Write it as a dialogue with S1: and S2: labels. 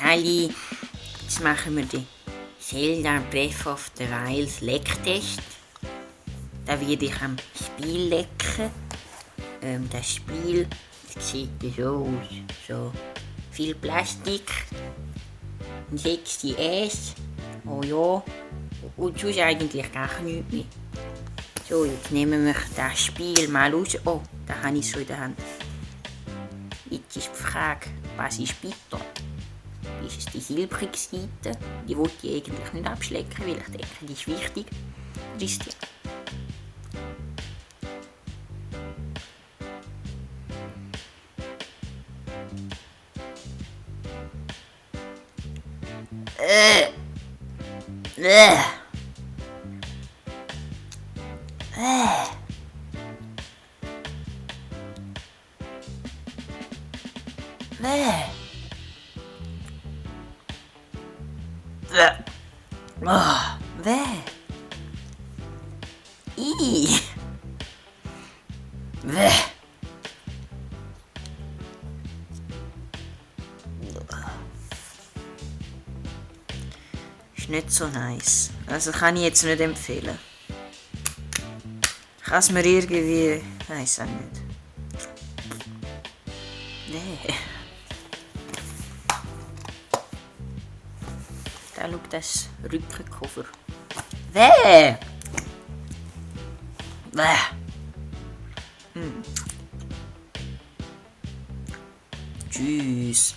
S1: Halli, jetzt machen wir den Zelda Breath of the Wild Lecktest. Da werde ich am Spiel lecken. Das Spiel sieht so aus. So viel Plastik. Ein sexy Ass. Oh ja. Und sonst eigentlich gar nichts mehr. So, jetzt nehmen wir das Spiel mal raus. Oh, da habe ich es so in der Hand. Jetzt ist die Frage, was ist bitter? Ist es die silbrige Seite? Die wollte ich eigentlich nicht abschlecken, weil ich denke, die ist wichtig. Oder ist die? Ist nicht so nice. Also kann ich jetzt nicht empfehlen. Ich kann es mir irgendwie... Weiß auch nicht. Nee. Da schau das Rückencover. Weh! Tschüss.